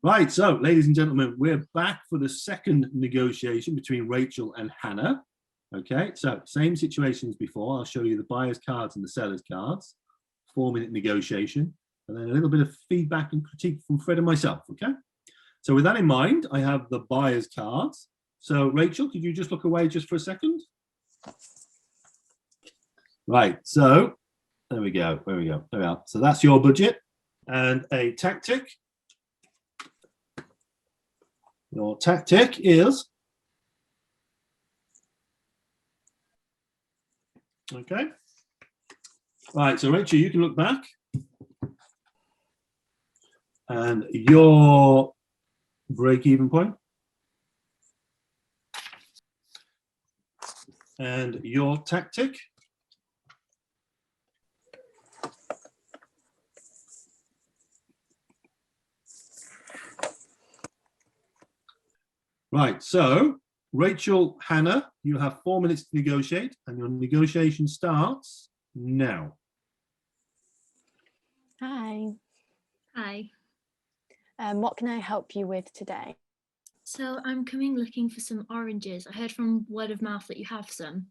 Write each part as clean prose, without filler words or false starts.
Right, so ladies and gentlemen, we're back for the second negotiation between Rachel and Hannah. Okay, so same situation as before. I'll show you the buyer's cards and the seller's cards. 4-minute negotiation, and then a little bit of feedback and critique from Fred and myself. Okay, so with that in mind, I have the buyer's cards. So Rachel, could you just look away just for a second? Right, so there we go. There we are. So that's your budget and a tactic. Your tactic is, okay. Right, so Rachel, you can look back. And your break-even point. And your tactic. Right, so Rachel, Hannah, you have 4 minutes to negotiate, and your negotiation starts now. Hi. Hi. What can I help you with today? So I'm coming looking for some oranges. I heard from word of mouth that you have some.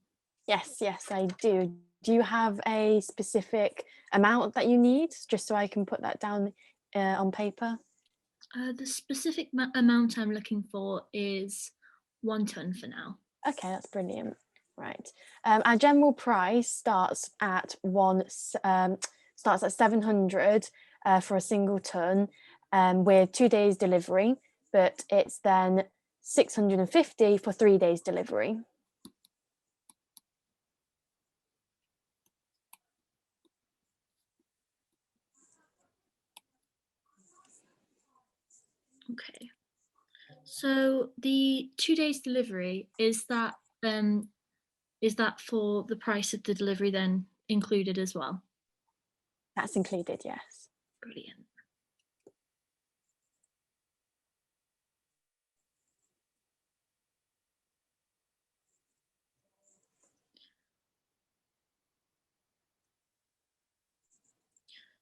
Yes, I do. Do you have a specific amount that you need, just so I can put that down on paper? The specific amount I'm looking for is 1 ton for now. Okay, that's brilliant. Right. Our general price starts at 700 for a single ton, with 2 days delivery, but it's then 650 for 3 days delivery. Okay. So the 2 days delivery, is that for the price of the delivery then included as well? That's included, yes. Brilliant.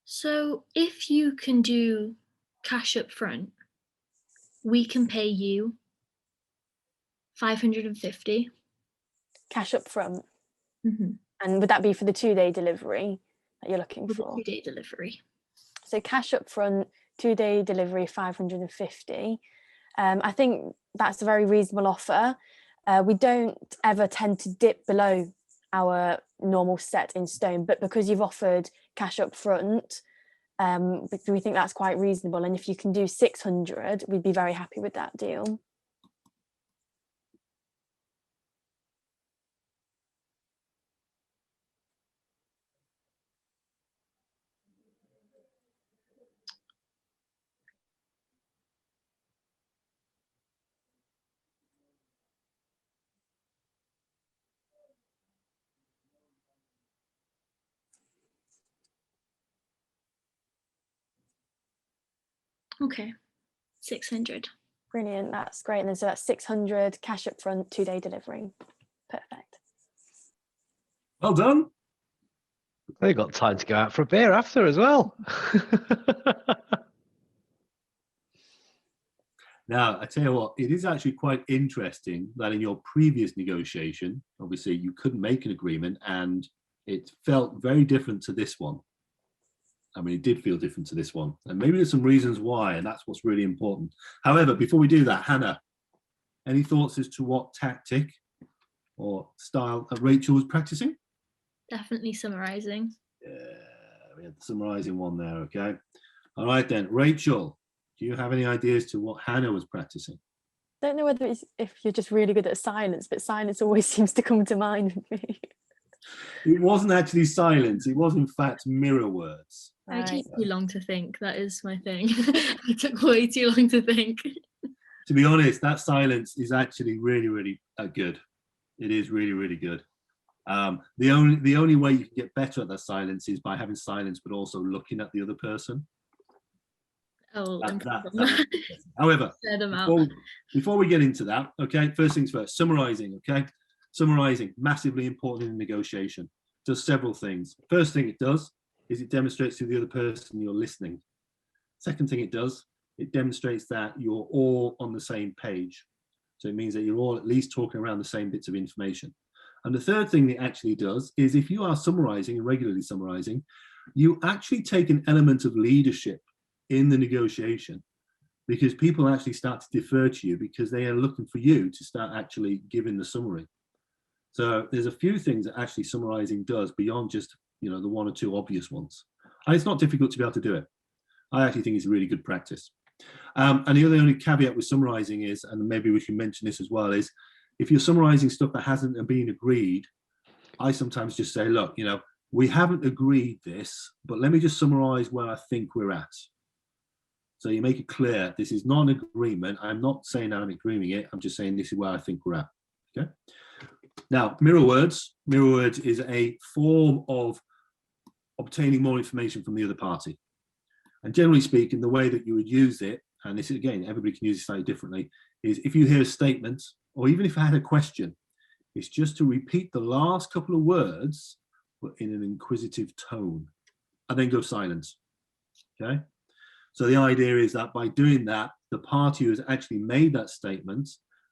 So if you can do cash up front, we can pay you 550. Cash up front. Mm-hmm. And would that be for the 2 day delivery that you're looking for? The 2 day delivery. So cash up front, 2 day delivery, 550. I think that's a very reasonable offer. We don't ever tend to dip below our normal set in stone, but because you've offered cash up front, we think that's quite reasonable. And if you can do 600, we'd be very happy with that deal. Okay, 600. Brilliant, that's great. And then so that's 600 cash up front, 2 day delivery. Perfect. Well done. They got time to go out for a beer after as well. Now, I tell you what, it is actually quite interesting that in your previous negotiation, obviously you couldn't make an agreement and it felt very different to this one. I mean, it did feel different to this one. And maybe there's some reasons why, and that's what's really important. However, before we do that, Hannah, any thoughts as to what tactic or style that Rachel was practicing? Definitely summarising. Yeah, we had the summarising one there, okay. All right then, Rachel, do you have any ideas to what Hannah was practicing? I don't know whether it's if you're just really good at silence, but silence always seems to come to mind with me. It wasn't actually silence, it was in fact mirror words. I take too long to think, that is my thing. I took way too long to think. To be honest, that silence is actually really, really good. It is really, really good. The only way you can get better at that silence is by having silence, but also looking at the other person. Oh, however, before we get into that, okay, first things first, summarising, okay? Summarising, massively important in negotiation. It does several things. First thing it does is it demonstrates to the other person you're listening. Second thing it does It demonstrates that you're all on the same page. So it means that you're all at least talking around the same bits of information. And the third thing it actually does is if you are summarizing and regularly summarizing, you actually take an element of leadership in the negotiation, because people actually start to defer to you because they are looking for you to start actually giving the summary. So there's a few things that actually summarizing does beyond just, you know, the one or two obvious ones. And it's not difficult to be able to do it. I actually think it's a really good practice. And the only caveat with summarizing is, and maybe we can mention this as well, is if you're summarizing stuff that hasn't been agreed, I sometimes just say, look, you know, we haven't agreed this, but let me just summarize where I think we're at. So you make it clear, this is not an agreement. I'm not saying that I'm agreeing it. I'm just saying this is where I think we're at. Okay. Now, mirror words. Mirror words is a form of obtaining more information from the other party. And generally speaking, the way that you would use it, and this is, again, everybody can use it slightly differently, is if you hear a statement, or even if I had a question, it's just to repeat the last couple of words, but in an inquisitive tone, and then go silent. Okay. So the idea is that by doing that, the party who has actually made that statement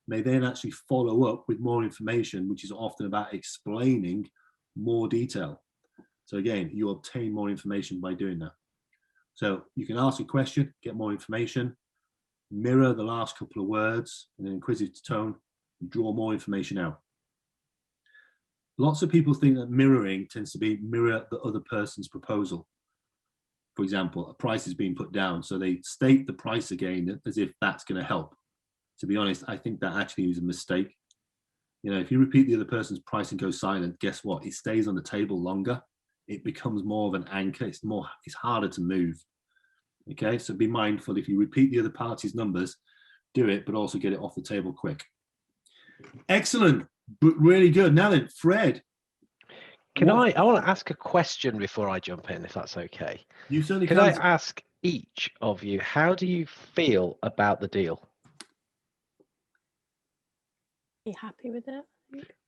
may then actually follow up with more information, which is often about explaining more detail. So again, you obtain more information by doing that. So you can ask a question, get more information, mirror the last couple of words in an inquisitive tone, draw more information out. Lots of people think that mirroring tends to be mirror the other person's proposal. For example, a price is being put down, so they state the price again as if that's going to help. To be honest, I think that actually is a mistake. You know, if you repeat the other person's price and go silent, guess what? It stays on the table longer. It becomes more of an anchor. It's harder to move. Okay, so be mindful. If you repeat the other party's numbers, do it, but also get it off the table quick. Excellent, but really good. Now then, Fred. I want to ask a question before I jump in, if that's okay. You certainly Could can. I ask each of you, how do you feel about the deal? Be happy with it.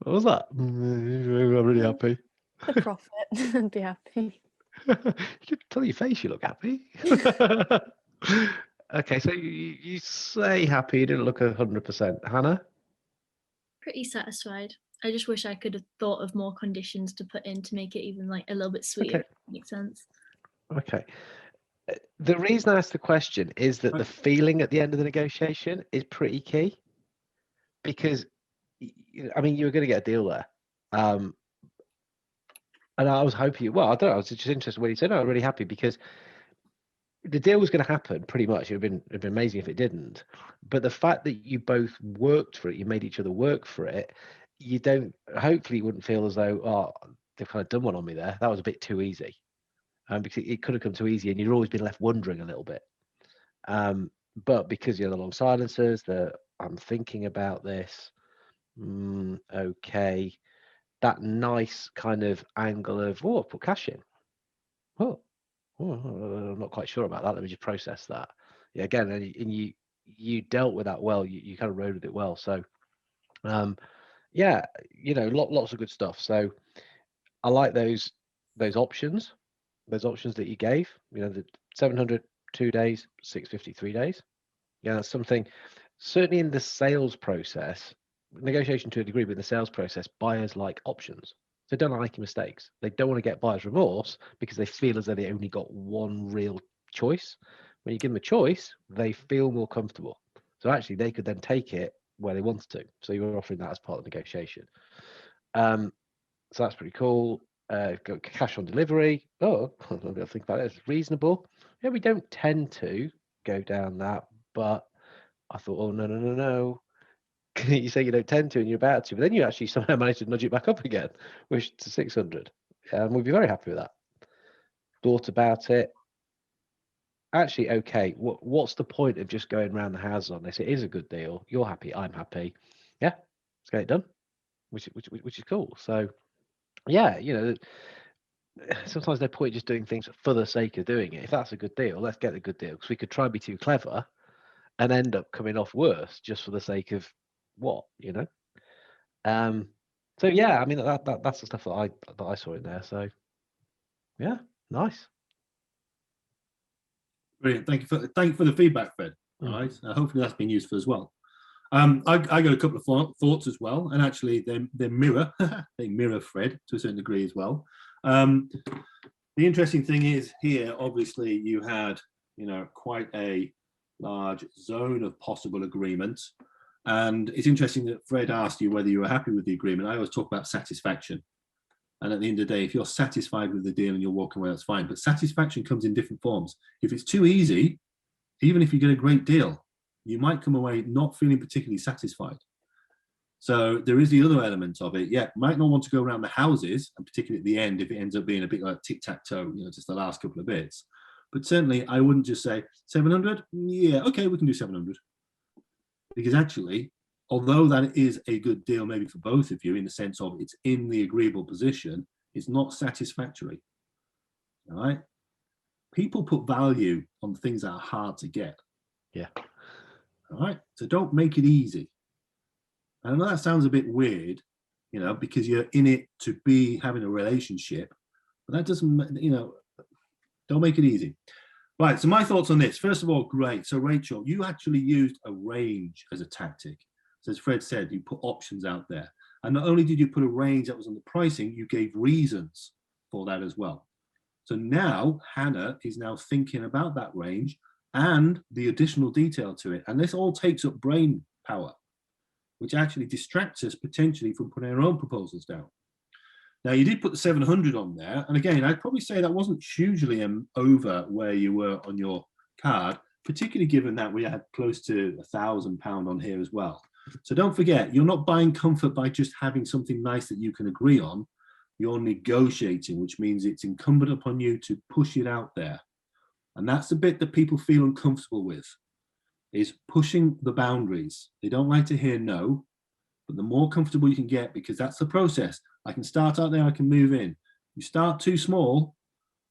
What was that? I'm really happy. The profit. I'd be happy. You can tell your face you look happy. Okay, so you say happy, you didn't look 100%. Hannah? Pretty satisfied. I just wish I could have thought of more conditions to put in to make it even like a little bit sweeter. Okay. Makes sense. Okay. The reason I asked the question is that the feeling at the end of the negotiation is pretty key, because, I mean, you were going to get a deal there. And I was hoping, well, I don't know, I was just interested when you said, no, I'm really happy, because the deal was going to happen pretty much. It'd been amazing if it didn't. But the fact that you both worked for it, you made each other work for it, hopefully you wouldn't feel as though, oh, they've kind of done one on me there. That was a bit too easy. Because it could have come too easy and you'd always been left wondering a little bit. But because you're the long silences, I'm thinking about this, okay, that nice kind of angle of, oh, I've put cash in. Oh, I'm not quite sure about that. Let me just process that. Yeah, again, and you dealt with that well. You kind of rode with it well. So, yeah, you know, lots of good stuff. So I like those options. Those options that you gave, you know, the 700 2 days, 650 3 days. Yeah, that's something, certainly in the sales process, negotiation to a degree, but in the sales process, buyers like options. They don't like making mistakes. They don't want to get buyer's remorse because they feel as though they only got one real choice. When you give them a choice, they feel more comfortable. So actually, they could then take it where they wanted to. So you were offering that as part of the negotiation. So that's pretty cool. Got cash on delivery. Oh, I think about it. It's reasonable. Yeah, we don't tend to go down that, but I thought, oh no. You say you don't tend to, and you're about to, but then you actually somehow managed to nudge it back up again, which to 600. We'd be very happy with that. Thought about it. Actually, okay. What's the point of just going around the houses on this? It is a good deal. You're happy. I'm happy. Yeah, let's get it done. Which is cool. So, yeah, you know, sometimes no point just doing things for the sake of doing it. If that's a good deal, let's get the good deal, because we could try and be too clever and end up coming off worse just for the sake of what, you know. So yeah, I mean that's the stuff that I saw in there. So yeah, nice. Brilliant. Thank you for the feedback, Fred. All right. Hopefully that's been useful as well. I got a couple of thoughts as well, and actually they mirror they mirror Fred to a certain degree as well. The interesting thing is here, obviously, you had quite a large zone of possible agreements, and it's interesting that Fred asked you whether you were happy with the agreement. I always talk about satisfaction, and at the end of the day, if you're satisfied with the deal and you're walking away, that's fine. But satisfaction comes in different forms. If it's too easy, even if you get a great deal, you might come away not feeling particularly satisfied. So there is the other element of it. Yeah, might not want to go around the houses, and particularly at the end, if it ends up being a bit like tic-tac-toe, just the last couple of bits. But certainly I wouldn't just say 700. Yeah, okay, we can do 700. Because actually, although that is a good deal maybe for both of you in the sense of it's in the agreeable position, it's not satisfactory. All right? People put value on things that are hard to get. Yeah. All right? So don't make it easy. I know that sounds a bit weird, because you're in it to be having a relationship, but that doesn't, don't make it easy. Right, so my thoughts on this. First of all, great. So Rachel, you actually used a range as a tactic. So as Fred said, you put options out there. And not only did you put a range that was on the pricing, you gave reasons for that as well. So now Hannah is now thinking about that range and the additional detail to it. And this all takes up brain power, which actually distracts us potentially from putting our own proposals down. Now, you did put the 700 on there. And again, I'd probably say that wasn't hugely over where you were on your card, particularly given that we had close to £1,000 on here as well. So don't forget, you're not buying comfort by just having something nice that you can agree on. You're negotiating, which means it's incumbent upon you to push it out there. And that's the bit that people feel uncomfortable with, is pushing the boundaries. They don't like to hear no, but the more comfortable you can get, because that's the process. I can start out there, I can move in. You start too small,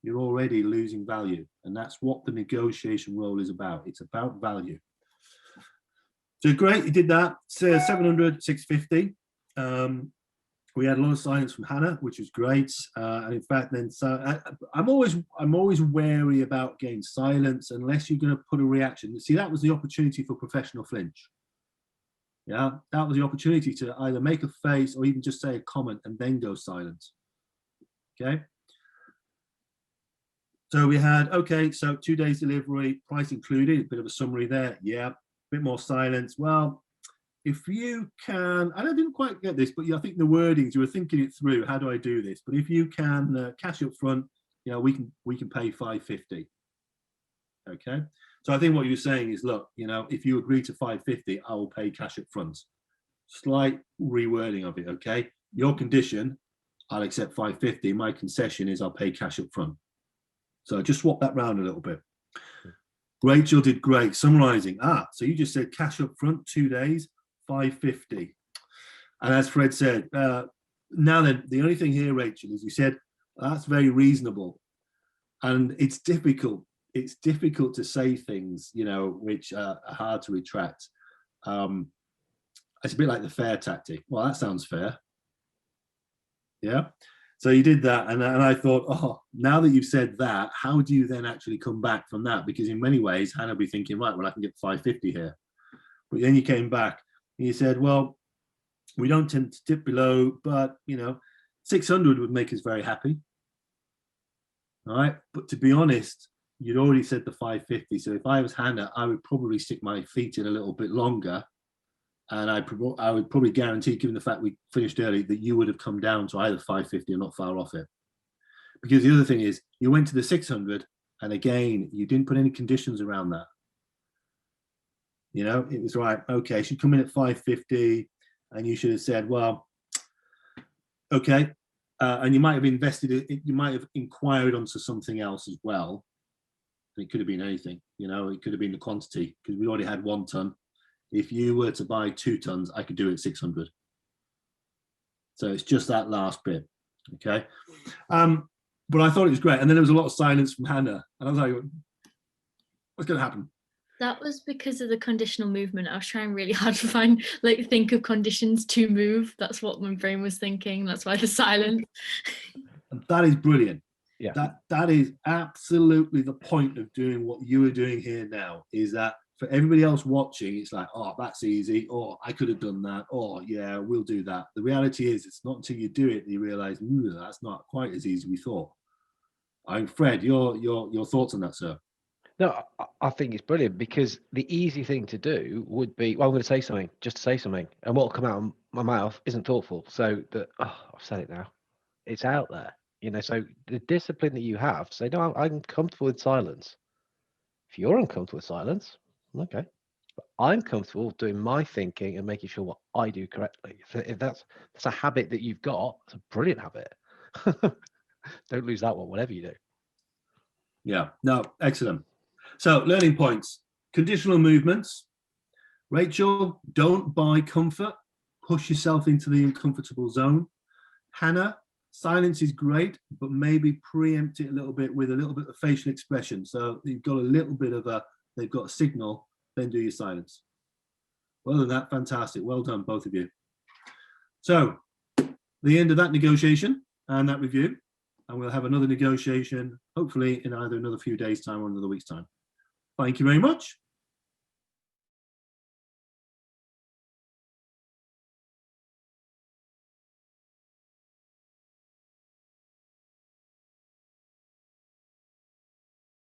you're already losing value. And that's what the negotiation role is about. It's about value. So great, you did that. So 700, 650. We had a lot of silence from Hannah, which was great. And in fact, then I'm always wary about getting silence unless you're going to put a reaction. See, that was the opportunity for professional flinch. Yeah, that was the opportunity to either make a face or even just say a comment and then go silent. Okay. So we had, okay, so 2 days delivery, price included, a bit of a summary there. Yeah, a bit more silence. Well, if you can, and I didn't quite get this, but I think the wordings, you were thinking it through, how do I do this? But if you can cash up front, we can pay 550. Okay. So I think what you're saying is, look, if you agree to 550, I will pay cash up front. Slight rewording of it, okay? Your condition, I'll accept 550. My concession is I'll pay cash up front. So just swap that round a little bit. Rachel did great. Summarising. So you just said cash up front, 2 days, 550. And as Fred said, now then, the only thing here, Rachel, is you said, that's very reasonable. And it's difficult. It's difficult to say things, which are hard to retract. It's a bit like the fair tactic. Well, that sounds fair. Yeah. So you did that. And I thought, now that you've said that, how do you then actually come back from that? Because in many ways, Hannah will be thinking, right, well, I can get 550 here. But then you came back and you said, well, we don't tend to dip below, but, 600 would make us very happy. All right. But to be honest, you'd already said the 550. So if I was Hannah, I would probably stick my feet in a little bit longer. And I would probably guarantee, given the fact we finished early, that you would have come down to either 550 or not far off it. Because the other thing is, you went to the 600, and again, you didn't put any conditions around that. It was right, okay, she'd come in at 550, and you should have said, well, okay. And you might have you might have inquired onto something else as well. It could have been anything, it could have been the quantity, because we already had 1 ton. If you were to buy 2 tons, I could do it at 600. So it's just that last bit, okay? But I thought it was great. And then there was a lot of silence from Hannah. And I was like, what's going to happen? That was because of the conditional movement. I was trying really hard to think of conditions to move. That's what my brain was thinking. That's why the silence. And that is brilliant. Yeah. That is absolutely the point of doing what you are doing here now, is that for everybody else watching, it's like, oh, that's easy, or I could have done that, or yeah, we'll do that. The reality is, it's not until you do it that you realize, that's not quite as easy as we thought. Fred, your thoughts on that, sir? No, I think it's brilliant, because the easy thing to do would be, well, I'm going to say something, just to say something, and what will come out of my mouth isn't thoughtful. So that, I've said it now, it's out there, you know. So the discipline that you have to say, no, I'm comfortable with silence. If you're uncomfortable with silence, okay, but I'm comfortable doing my thinking and making sure what I do correctly. If that's a habit that you've got, it's a brilliant habit. Don't lose that one, whatever you do. Yeah, no, excellent. So, learning points: conditional movements. Rachel, don't buy comfort. Push yourself into the uncomfortable zone. Hannah, silence is great, but maybe preempt it a little bit with a little bit of facial expression. So you've got a little bit of they've got a signal, then do your silence. Well done, that, fantastic. Well done, both of you. So, the end of that negotiation and that review, and we'll have another negotiation, hopefully in either another few days' time or another week's time. Thank you very much.